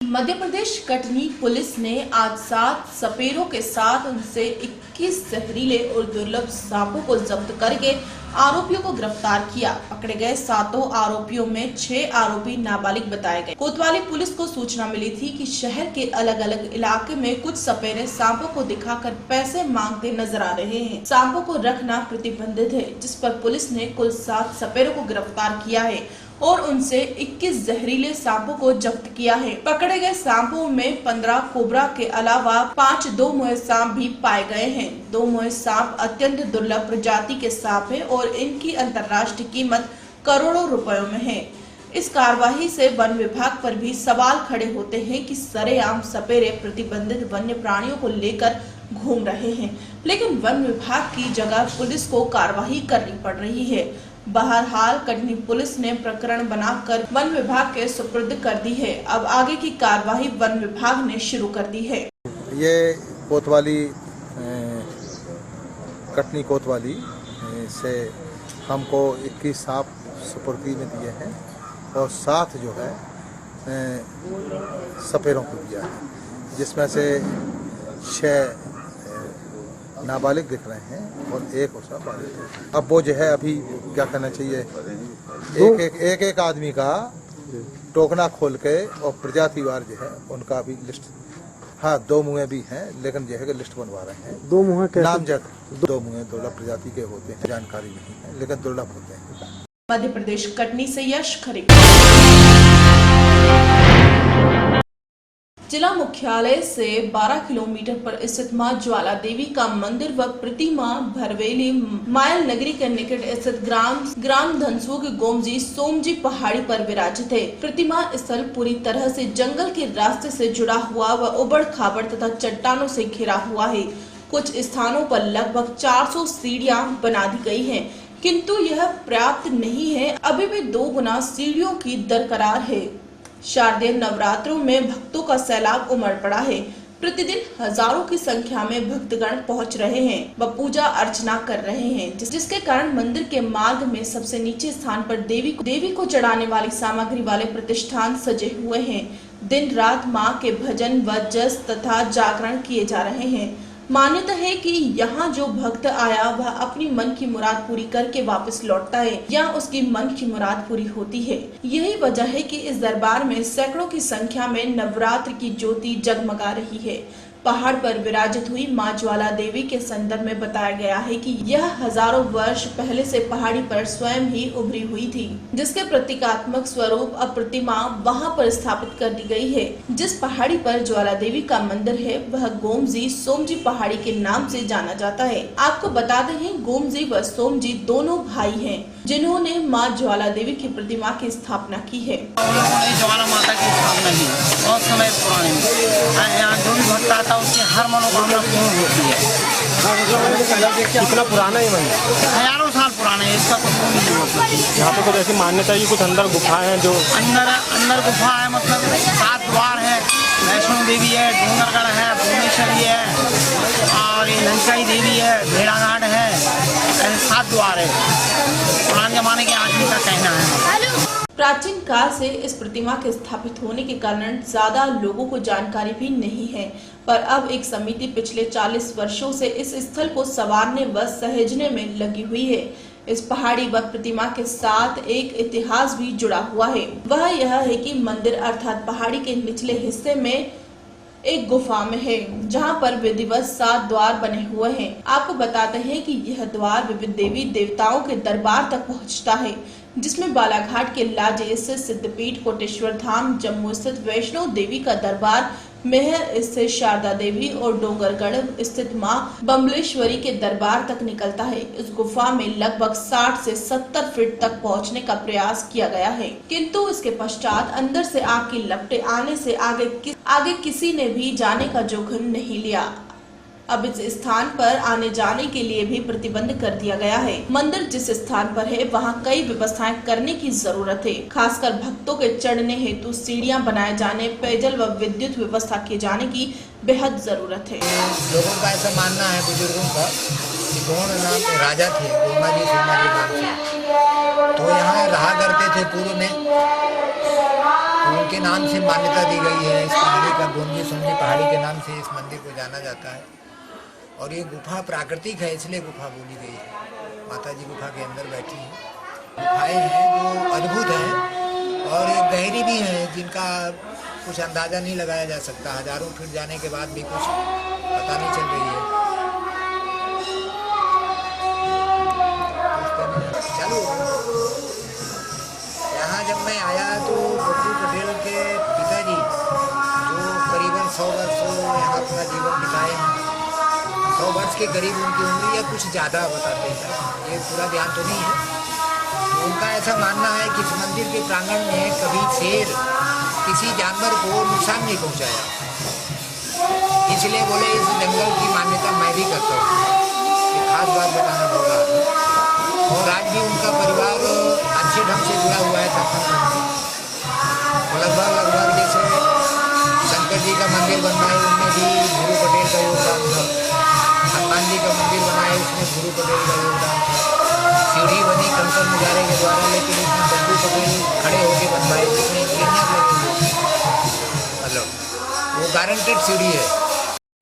Madhya Pradesh Katni police ने आज 7 सपेरों के साथ उनसे 21 जहरीले और दुर्लभ सांपों को जब्त करके आरोपियों को गिरफ्तार किया। पकड़े गए 7 आरोपियों में 6 आरोपी नाबालिग बताए गए। कोतवाली पुलिस को सूचना मिली थी कि शहर के अलग अलग इलाके में कुछ सपेरे सांपों को दिखाकर पैसे मांगते नजर आ रहे हैं। सांपों को रखना प्रतिबंधित है, जिस पर पुलिस ने कुल 7 सपेरों को गिरफ्तार किया है और उनसे 21 जहरीले सांपों को जब्त किया है। पकड़े गए सांपों में 15 कोबरा के अलावा 5 दो मुँहे सांप भी पाए गए हैं। दो मुँहे सांप अत्यंत दुर्लभ प्रजाति के सांप है और इनकी अंतर्राष्ट्रीय कीमत करोड़ों रुपयों में है। इस कार्यवाही से वन विभाग पर भी सवाल खड़े होते हैं कि सरेआम सपेरे प्रतिबंधित वन्य प्राणियों को लेकर घूम रहे हैं, लेकिन वन विभाग की जगह पुलिस को कार्यवाही करनी पड़ रही है। बहरहाल कटनी पुलिस ने प्रकरण बनाकर वन विभाग के सुपुर्द कर दी है। अब आगे की कार्यवाही वन विभाग ने शुरू कर दी है। ये कोतवाली कटनी कोतवाली से हमको 21 सांप सुपुर्दी में दिए हैं और 7 जो है सपेरों को दिया है, जिसमें से 6 नाबालिग दिख रहे हैं और 1 और बालिग है। अब वो जो है अभी क्या करना चाहिए, एक आदमी का टोकना खोल के और प्रजातिवार जो है उनका अभी लिस्ट, हाँ 2 मुँहे भी हैं, लेकिन जो है लिस्ट बनवा रहे हैं। 2 मुँहे कैसे? नामजद 2 मुँहे दुर्लभ प्रजाति के होते हैं, जानकारी नहीं है लेकिन दुर्लभ होते हैं। मध्य प्रदेश कटनी से यश खरे। जिला मुख्यालय से 12 किलोमीटर पर स्थित मां ज्वाला देवी का मंदिर व प्रतिमा भरवेली मायल नगरी के निकट स्थित ग्राम धनसू के गोमजी सोमजी पहाड़ी पर विराजित है। प्रतिमा स्थल पूरी तरह से जंगल के रास्ते से जुड़ा हुआ व उबड़ खाबड़ तथा चट्टानों से घिरा हुआ है। कुछ स्थानों पर लगभग 400 सीढ़ियां बना दी गई हैं, किंतु यह पर्याप्त नहीं है। अभी भी 2 गुना सीढ़ियों की दरकार है। शारदीय नवरात्रों में भक्तों का सैलाब उमड़ पड़ा है। प्रतिदिन हजारों की संख्या में भक्तगण पहुंच रहे हैं व पूजा अर्चना कर रहे हैं, जिसके कारण मंदिर के मार्ग में सबसे नीचे स्थान पर देवी को चढ़ाने वाली सामग्री वाले प्रतिष्ठान सजे हुए हैं। दिन रात मां के भजन व जस तथा जागरण किए जा रहे हैं। मान्यता है कि यहाँ जो भक्त आया वह अपनी मन की मुराद पूरी करके वापस लौटता है या उसकी मन की मुराद पूरी होती है। यही वजह है कि इस दरबार में सैकड़ों की संख्या में नवरात्र की ज्योति जगमगा रही है। पहाड़ पर विराजित हुई मां ज्वाला देवी के संदर्भ में बताया गया है कि यह हजारों वर्ष पहले से पहाड़ी पर स्वयं ही उभरी हुई थी, जिसके प्रतीकात्मक स्वरूप अब प्रतिमा वहां पर स्थापित कर दी गई है। जिस पहाड़ी पर ज्वाला देवी का मंदिर है वह गोमजी सोमजी पहाड़ी के नाम से जाना जाता है। आपको बता दें, गोमजी व सोमजी दोनों भाई हैं, जिन्होंने मां ज्वाला देवी की प्रतिमा की स्थापना की है। ज्वाला माता की स्थापना की बहुत समय पुराने में, यहाँ जो भी भक्त आता है उसकी हर मनोकामना पूर्ण होती है। कितना पुराना है मंदिर? हजारों साल पुराना है, इसका कुछ नहीं होता। यहाँ पे कुछ ऐसी मान्यता है कि कुछ अंदर गुफाएं हैं, जो अंदर गुफा है, मतलब 7 द्वार है। वैष्णो देवी है, डूंगरगढ़ है, भुवनेश्वरी है और ये लंकाई देवी है, भेड़ाघाट है, ऐसे 7 द्वार है। पुराने जमाने के आदमी का कहना है। प्राचीन काल से इस प्रतिमा के स्थापित होने के कारण ज्यादा लोगों को जानकारी भी नहीं है, पर अब एक समिति पिछले 40 वर्षों से इस स्थल को संवारने व सहेजने में लगी हुई है। इस पहाड़ी व प्रतिमा के साथ एक इतिहास भी जुड़ा हुआ है। वह यह है कि मंदिर अर्थात पहाड़ी के निचले हिस्से में एक गुफा में है, जहां पर विधिवत 7 द्वार बने हुए हैं। आपको बताते हैं कि यह द्वार विविध देवी देवताओं के दरबार तक पहुंचता है, जिसमें बालाघाट के लाजे स्थित सिद्धपीठ, कोटेश्वर धाम, जम्मू स्थित वैष्णो देवी का दरबार, मेहर स्थित शारदा देवी और डोंगरगढ़ स्थित मां बम्बलेश्वरी के दरबार तक निकलता है। इस गुफा में लगभग 60 से 70 फीट तक पहुंचने का प्रयास किया गया है, किंतु इसके पश्चात अंदर से आग की लपटें आने से आगे किसी ने भी जाने का जोखिम नहीं लिया। अब इस स्थान पर आने जाने के लिए भी प्रतिबंध कर दिया गया है। मंदिर जिस स्थान पर है वहां कई व्यवस्थाएं करने की जरूरत है, खासकर भक्तों के चढ़ने हेतु सीढ़ियां बनाए जाने, पेयजल व विद्युत व्यवस्था किए जाने की बेहद जरूरत है। लोगों का ऐसा मानना है, बुजुर्गों का, कि गोंड नाम के राजा थे, गोमाजी सोमाजी नाम से, तो यहाँ रहा करते थे पूर्व में। तो उनके नाम से मान्यता दी गई है। इस पहाड़ी का गोमजी सोमजी पहाड़ी के नाम से इस मंदिर को जाना जाता है। और ये गुफा प्राकृतिक है, इसलिए गुफा बोली गई है। माता जी गुफा के अंदर बैठी हैं। गुफाएँ हैं जो अद्भुत हैं और ये गहरी भी हैं, जिनका कुछ अंदाज़ा नहीं लगाया जा सकता। हजारों फीट जाने के बाद भी कुछ पता नहीं चल रही है। चलो, यहाँ जब मैं आया तो बब्बू पटेल के पिताजी, जो करीबन 100 वर्ष यहाँ अपना जीवन बिताए हैं, 100 वर्ष के करीब उनकी उम्र या कुछ ज़्यादा बताते हैं, ये पूरा ध्यान तो नहीं है। उनका ऐसा मानना है कि इस मंदिर के प्रांगण में कभी शेर किसी जानवर को नुकसान नहीं पहुंचाया, इसलिए बोले इस जंगल की मान्यता मैं भी करता हूँ। एक खास बात बताना होगा। और आज भी उनका परिवार अच्छे ढंग से जुड़ा हुआ है छप्पन में। लगभग जैसे शंकर जी का मंदिर बनवाए उनमें भी गुरु पटेल का योगदान था। हनुमान जी का मंदिर बनाए उसमें गुरु पटेल का योगदान था। सीढ़ी बनी कंकर मुजारे के द्वारा, लेकिन इसमें बब्बू पटेल खड़े होकर बनवाए, जिसमें सीढ़ियाँ लगी मतलब वो गारंटेड सीढ़ी है।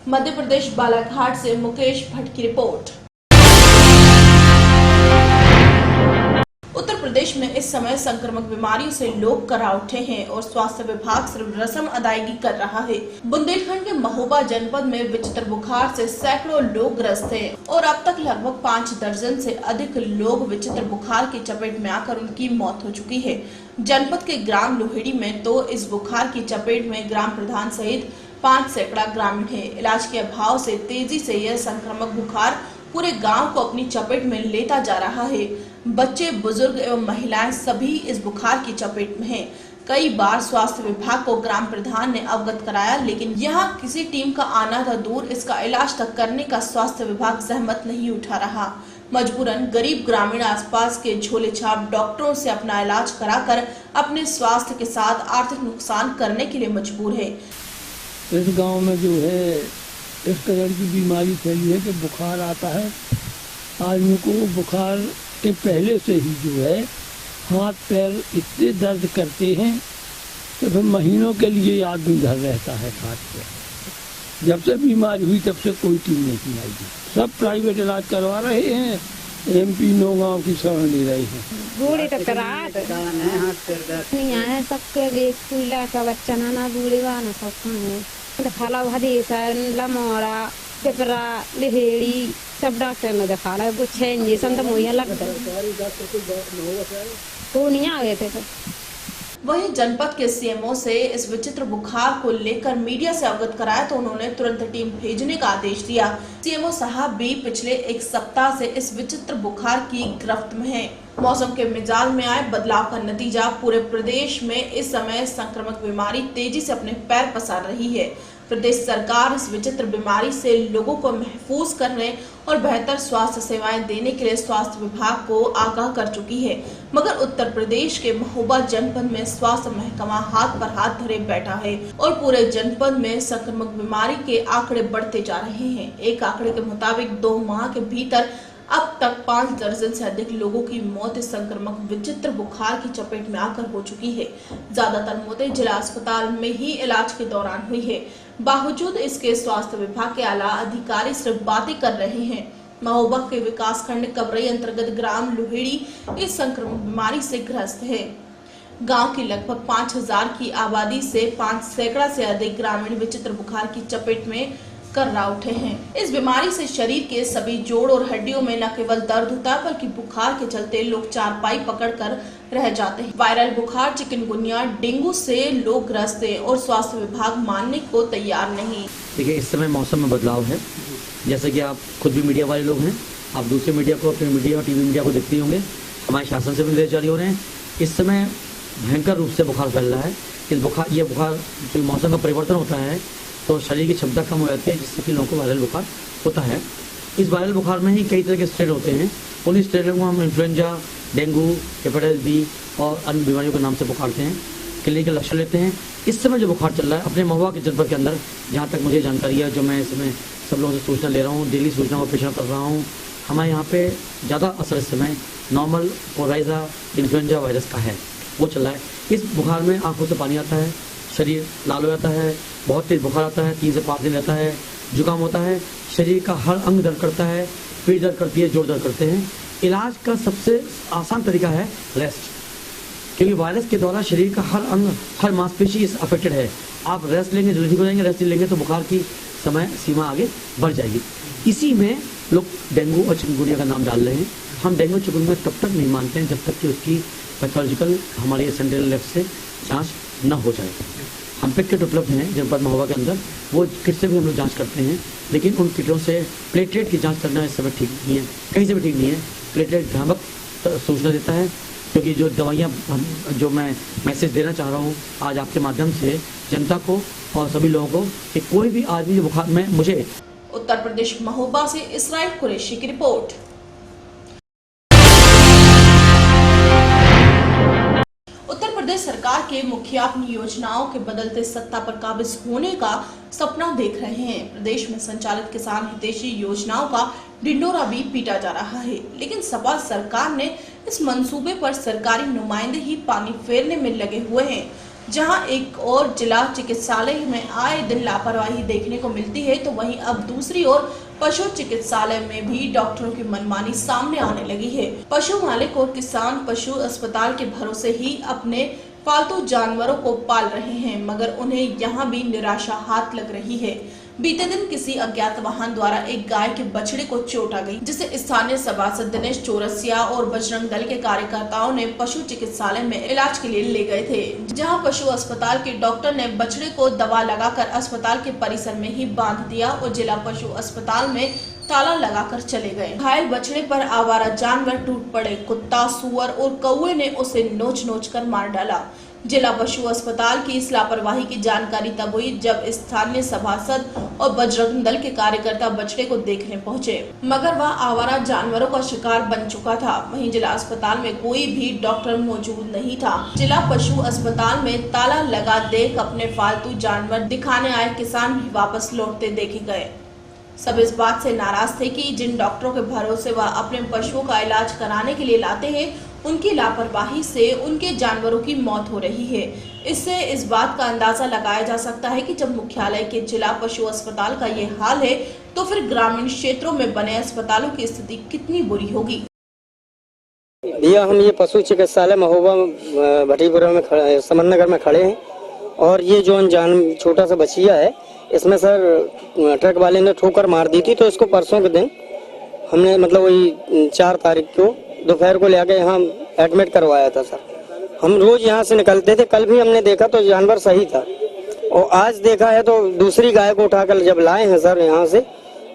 मध्य प्रदेश बालाघाट से मुकेश भट्ट की रिपोर्ट। उत्तर प्रदेश में इस समय संक्रामक बीमारियों से लोग करा उठे हैं और स्वास्थ्य विभाग सिर्फ रस्म अदायगी कर रहा है। बुंदेलखंड के महोबा जनपद में विचित्र बुखार से सैकड़ों लोग ग्रस्त हैं और अब तक लगभग 5 दर्जन से अधिक लोग विचित्र बुखार की चपेट में आकर उनकी मौत हो चुकी है। जनपद के ग्राम लोहेड़ी में तो इस बुखार की चपेट में ग्राम प्रधान सहित 5 सैकड़ा ग्रामीण है। इलाज के अभाव से तेजी से यह संक्रामक बुखार पूरे गांव को अपनी चपेट में लेता जा रहा है। बच्चे, बुजुर्ग एवं महिलाएं सभी इस बुखार की चपेट में हैं। कई बार स्वास्थ्य विभाग को ग्राम प्रधान ने अवगत कराया, लेकिन यहाँ किसी टीम का आना था दूर, इसका इलाज तक करने का स्वास्थ्य विभाग सहमत नहीं उठा रहा। मजबूरन गरीब ग्रामीण आसपास के झोले छाप डॉक्टरों से अपना इलाज कराकर अपने स्वास्थ्य के साथ आर्थिक नुकसान करने के लिए मजबूर है। इस गांव में जो है इस तरह की बीमारी फैली है कि बुखार आता है आदमी को। बुखार के पहले से ही जो है हाथ पैर इतने दर्द करते हैं कि फिर महीनों के लिए आदमी घर रहता है हाथ पे। जब से बीमारी हुई तब से कोई टीम नहीं आई। सब प्राइवेट इलाज करवा रहे हैं, MP नौगांव की शरण ले रहे हैं। बूढ़ी तो करा नहीं आए, सबके स्कूल का बच्चा ना बूढ़ी बा ना सब खाने दिखाला भदेसर लमोरा पिपरा लेहेड़ी सब डॉक्टर ने दिखाला। कुछ इंजेक्शन तो मुहैया लगता तो नहीं आ गए थे। वहीं जनपद के CMO से इस विचित्र बुखार को लेकर मीडिया से अवगत कराया तो उन्होंने तुरंत टीम भेजने का आदेश दिया। CMO साहब भी पिछले 1 सप्ताह से इस विचित्र बुखार की गिरफ्त में हैं। मौसम के मिजाज में आए बदलाव का नतीजा पूरे प्रदेश में इस समय संक्रामक बीमारी तेजी से अपने पैर पसार रही है। प्रदेश सरकार इस विचित्र बीमारी से लोगों को महफूज करने और बेहतर स्वास्थ्य सेवाएं देने के लिए स्वास्थ्य विभाग को आगाह कर चुकी है, मगर उत्तर प्रदेश के महोबा जनपद में स्वास्थ्य महकमा हाथ पर हाथ धरे बैठा है और पूरे जनपद में संक्रामक बीमारी के आंकड़े बढ़ते जा रहे हैं। एक आंकड़े के मुताबिक 2 माह के भीतर अब तक 5 दर्जन से अधिक लोगों की मौत इस संक्रामक विचित्र बुखार की चपेट में आकर हो चुकी है। ज्यादातर मौतें जिला अस्पताल में ही इलाज के दौरान हुई है। बावजूद इसके स्वास्थ्य विभाग के आला अधिकारी सिर्फ बातें कर रहे हैं। महोबा के विकास खंड कबरई अंतर्गत ग्राम लोहेड़ी इस संक्रामक बीमारी से ग्रस्त है। गांव की लगभग 5000 की आबादी से 5 सैकड़ा से अधिक ग्रामीण विचित्र बुखार की चपेट में कर्रा उठे हैं। इस बीमारी से शरीर के सभी जोड़ और हड्डियों में न केवल दर्द होता है बल्कि बुखार के चलते लोग चारपाई पकड़कर रह जाते हैं। वायरल बुखार, चिकनगुनिया, डेंगू से लोग ग्रस्त हैं और स्वास्थ्य विभाग मानने को तैयार नहीं। देखिए, इस समय मौसम में बदलाव है। जैसे कि आप खुद भी मीडिया वाले लोग हैं, आप दूसरे मीडिया को, अपने मीडिया और TV मीडिया को देखते होंगे। हमारे शासन से भी निर्देश जारी हो रहे हैं। इस समय भयंकर रूप से बुखार फैल रहा है। ये बुखार जो मौसम का परिवर्तन होता है तो शरीर की क्षमता कम हो जाती है, जिससे कि लोगों को वायरल बुखार होता है। इस वायरल बुखार में ही कई तरह के स्ट्रेन होते हैं। उन स्ट्रेन को हम इन्फ्लुएंजा, डेंगू, हेपेटाइटिस B और अन्य बीमारियों के नाम से पुकारते हैं। क्लिनिकल लक्षण लेते हैं। इस समय जो बुखार चल रहा है अपने महुआ के जनपद के अंदर, जहाँ तक मुझे जानकारी है, जो मैं इस समय सब लोगों से सूचना ले रहा हूँ, डेली सूचना को पेश कर रहा हूँ, हमारे यहाँ पे ज़्यादा असर इस समय नॉर्मल ओराइजा इन्फ्लुएंजा वायरस का है। वो चल रहा है। इस बुखार में आंखों से पानी आता है, शरीर लाल हो जाता है, बहुत तेज बुखार आता है, 3 से 5 दिन रहता है, जुकाम होता है, शरीर का हर अंग दर्द करता है, पीठ दर्द करती है, जोड़ दर्द करते हैं। इलाज का सबसे आसान तरीका है रेस्ट, क्योंकि वायरस के द्वारा शरीर का हर अंग, हर मांसपेशी अफेक्टेड है। आप रेस्ट लेंगे जल्दी ठीक हो जाएंगे, रेस्ट लेंगे तो बुखार की समय सीमा आगे बढ़ जाएगी। इसी में लोग डेंगू और चिकनगुनिया का नाम डाल रहे हैं। हम डेंगू चिकनगुनिया तब तक नहीं मानते हैं जब तक कि उसकी पैथोलॉजिकल हमारे सेंट्रल लैब से जांच न हो जाए। हम पे किट उपलब्ध हैं जनपद महोबा के अंदर, वो किट से भी हम लोग जांच करते हैं, लेकिन उन किटों से प्लेटलेट की जांच करना इस समय ठीक नहीं है, कहीं से भी ठीक नहीं है। प्लेटलेट भ्रामक सूचना देता है, क्योंकि जो दवाइयाँ जो मैं मैसेज देना चाह रहा हूँ आज आपके माध्यम से जनता को और सभी लोगों को, कि कोई भी आदमी जो बुखार में मुझे। उत्तर प्रदेश महोबा से इसराइल कुरैशी की रिपोर्ट। उत्तर प्रदेश सरकार के मुखिया अपनी योजनाओं के बदलते सत्ता पर काबिज होने का सपना देख रहे हैं। प्रदेश में संचालित किसान हितैषी योजनाओं का ढिंडोरा भी पीटा जा रहा है, लेकिन सपा सरकार ने इस मंसूबे पर सरकारी नुमाइंदे ही पानी फेरने में लगे हुए हैं। जहां एक और जिला चिकित्सालय में आए दिन लापरवाही देखने को मिलती है, तो वहीं अब दूसरी ओर पशु चिकित्सालय में भी डॉक्टरों की मनमानी सामने आने लगी है। पशु मालिक और किसान पशु अस्पताल के भरोसे ही अपने पालतू जानवरों को पाल रहे हैं, मगर उन्हें यहाँ भी निराशा हाथ लग रही है। बीते दिन किसी अज्ञात वाहन द्वारा एक गाय के बछड़े को चोट आ गई, जिसे स्थानीय सभासद दिनेश चौरसिया और बजरंग दल के कार्यकर्ताओं ने पशु चिकित्सालय में इलाज के लिए ले गए थे, जहां पशु अस्पताल के डॉक्टर ने बछड़े को दवा लगाकर अस्पताल के परिसर में ही बांध दिया और जिला पशु अस्पताल में ताला लगाकर चले गए। घायल बछड़े पर आवारा जानवर टूट पड़े। कुत्ता, सुअर और कौवे ने उसे नोच नोच कर मार डाला। जिला पशु अस्पताल की इस लापरवाही की जानकारी तब हुई जब स्थानीय सभासद और बजरंग दल के कार्यकर्ता बछड़े को देखने पहुंचे, मगर वह आवारा जानवरों का शिकार बन चुका था। वहीं जिला अस्पताल में कोई भी डॉक्टर मौजूद नहीं था। जिला पशु अस्पताल में ताला लगा देख अपने पालतू जानवर दिखाने आए किसान भी वापस लौटते देखे गए। सब इस बात से नाराज थे कि जिन डॉक्टरों के भरोसे वह अपने पशुओं का इलाज कराने के लिए लाते हैं, उनकी लापरवाही से उनके जानवरों की मौत हो रही है। इससे इस बात का अंदाजा लगाया जा सकता है कि जब मुख्यालय के जिला पशु अस्पताल का ये हाल है, तो फिर ग्रामीण क्षेत्रों में बने अस्पतालों की स्थिति कितनी बुरी होगी। भैया, हम ये पशु चिकित्सालय महोबा भटीपुरा में समरनगर में खड़े हैं, और ये जो अनजान छोटा सा बछिया है, इसमें सर ट्रक वाले ने ठोकर मार दी थी। तो इसको परसों के दिन हमने मतलब वही 4 तारीख को दोपहर को लेकर यहाँ एडमिट करवाया था सर। हम रोज यहाँ से निकलते थे, कल भी हमने देखा तो जानवर सही था, और आज देखा है तो दूसरी गाय को उठाकर जब लाए हैं सर यहाँ से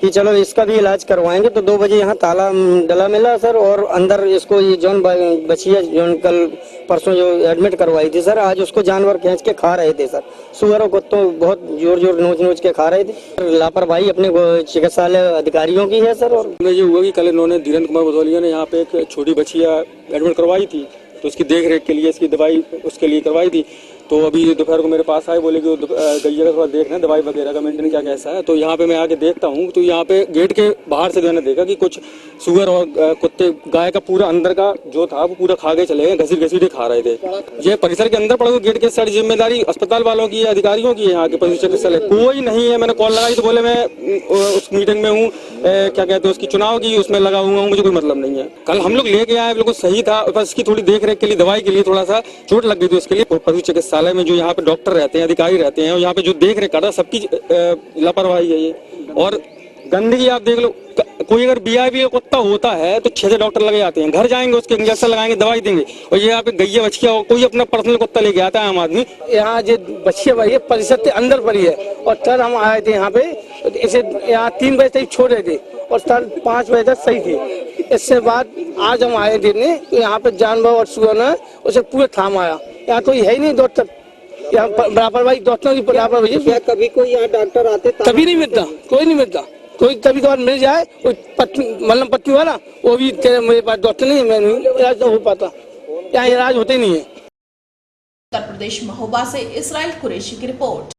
कि चलो इसका भी इलाज करवाएंगे, तो 2 बजे यहाँ ताला डला मिला सर, और अंदर इसको ये जौन बछिया जौन कल परसों जो एडमिट करवाई थी सर, आज उसको जानवर खींच के खा रहे थे सर। सुअर और कुत्तों बहुत जोर जोर नोच नोच के खा रहे थे। लापरवाही अपने चिकित्सालय अधिकारियों की है सर। और ये हुआ कि कल इन्होंने धीरेन्द्र कुमार भदौलिया ने यहाँ पे एक छोटी बछिया एडमिट करवाई थी, तो उसकी देख रेख के लिए इसकी दवाई उसके लिए करवाई थी। तो अभी दोपहर को मेरे पास आए, बोले कि गैया का थोड़ा देखना दवाई वगैरह का मेंटेन क्या कैसा है। तो यहाँ पे मैं आके देखता हूँ, तो यहाँ पे गेट के बाहर से मैंने देखा कि कुछ सुअर और कुत्ते गाय का पूरा अंदर का जो था वो पूरा खा के चले गए, घसीट घसीट खा रहे थे। ये परिसर के अंदर पड़ा हुआ, गेट के सारी जिम्मेदारी अस्पताल वालों की है, अधिकारियों की है। यहाँ के पशु चिकित्सालय कोई नहीं है। मैंने कॉल लगाई तो बोले मैं उस मीटिंग में हूँ, क्या कहते हैं उसकी चुनाव की, उसमें लगा हुआ हूँ, मुझे कोई मतलब नहीं है। कल हम लोग लेके आए, बिल्कुल सही था, बस इसकी थोड़ी देख रेख के लिए दवाई के लिए थोड़ा सा चोट लग गई थी। उसके लिए पशु चिकित्सालय में जो यहाँ पे डॉक्टर रहते हैं, अधिकारी रहते हैं, और यहाँ पे जो देख रेख कर रहा है, सबकी लापरवाही है ये। और गंदगी आप देख लो, कोई अगर बीआईबी का कुत्ता होता है तो 6 डॉक्टर लगे जाते हैं, घर जाएंगे उसके इंजेक्शन लगाएंगे, दवाई देंगे। और ये यहाँ पे गैया बछिया कोई अपना पर्सनल कुत्ता लेके आता है आम आदमी। यहाँ जो बछिया भाई है परिषद के अंदर पड़ी है, और कल हम आए थे यहाँ पे, इसे यहाँ 3 बजे तक छोड़ रहे थे और कल 5 बजे तक सही थी। इससे बाद आज हम आए देखने तो यहाँ पे जानवर और सुअर ने उसे पूरे थाम आया। यहाँ कोई है ही नहीं डॉक्टर, यहाँ लापरवाही डॉक्टरों की लापरवाही। क्या कभी कोई यहाँ डॉक्टर आते? कभी नहीं मिलता, कोई नहीं मिलता। कोई कभी कभार मिल जाए, कोई मतलब पट्टी वाला, वो भी मेरे पास डॉक्टर नहीं है, मैं नहीं इलाज हो पाता, यहाँ इलाज होते ही नहीं है। उत्तर प्रदेश महोबा से इसराइल कुरैशी की रिपोर्ट।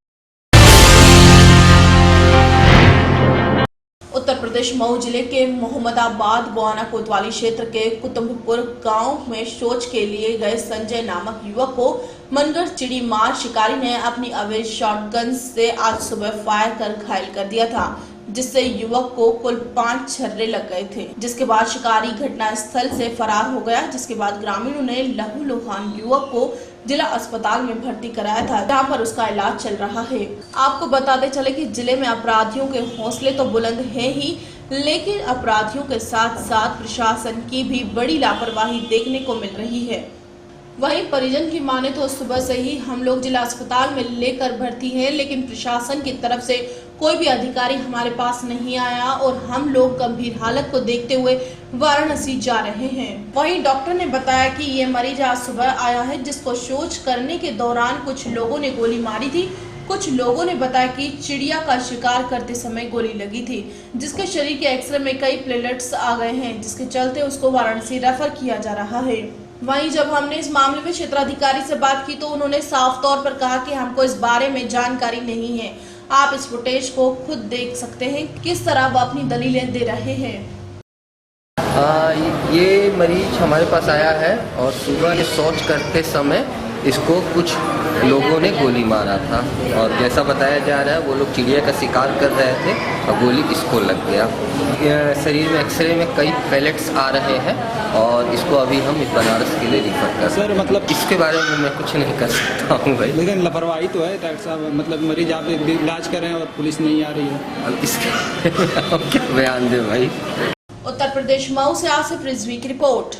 उत्तर प्रदेश मऊ जिले के मोहम्मदाबाद गोआना कोतवाली क्षेत्र के कुतुबपुर गांव में शौच के लिए गए संजय नामक युवक को मनगढ़ चिड़ी मार शिकारी ने अपनी अवैध शॉटगन से आज सुबह फायर कर घायल कर दिया था, जिससे युवक को कुल 5 छर्रे लग गए थे। जिसके बाद शिकारी घटना स्थल से फरार हो गया, जिसके बाद ग्रामीणों ने लहूलुहान युवक को जिला अस्पताल में भर्ती कराया था, जहां पर उसका इलाज चल रहा है। आपको बताते चले कि जिले में अपराधियों के हौसले तो बुलंद हैं ही, लेकिन अपराधियों के साथ साथ प्रशासन की भी बड़ी लापरवाही देखने को मिल रही है। वहीं परिजन की माने तो सुबह से ही हम लोग जिला अस्पताल में लेकर भर्ती हैं, लेकिन प्रशासन की तरफ से कोई भी अधिकारी हमारे पास नहीं आया और हम लोग गंभीर हालत को देखते हुए वाराणसी जा रहे हैं। वहीं डॉक्टर ने बताया कि ये मरीज आज सुबह आया है, जिसको शौच करने के दौरान कुछ लोगों ने गोली मारी थी। कुछ लोगों ने बताया कि चिड़िया का शिकार करते समय गोली लगी थी, जिसके शरीर के एक्सरे में कई प्लेटलेट्स आ गए हैं, जिसके चलते उसको वाराणसी रेफर किया जा रहा है। वहीं जब हमने इस मामले में क्षेत्राधिकारी से बात की तो उन्होंने साफ तौर पर कहा कि हमको इस बारे में जानकारी नहीं है। आप इस फुटेज को खुद देख सकते हैं किस तरह वह अपनी दलीलें दे रहे हैं। ये मरीज हमारे पास आया है और सुबह ये शौच करते समय इसको कुछ लोगों ने गोली मारा था और जैसा बताया जा रहा है वो लोग चिड़िया का शिकार कर रहे थे और गोली इसको लग गया। शरीर में एक्सरे में कई पैलेट्स आ रहे हैं और इसको अभी हम बनारस के लिए रिफर कर सर मतलब इसके बारे में मैं कुछ नहीं कर सकता हूँ भाई। लेकिन लापरवाही तो है डॉक्टर साहब, मतलब मरीज आप इलाज कर रहे हैं और पुलिस नहीं आ रही है। अब इसके क्या बयान दे भाई। उत्तर प्रदेश मऊ से आसिफ रिजवी की रिपोर्ट।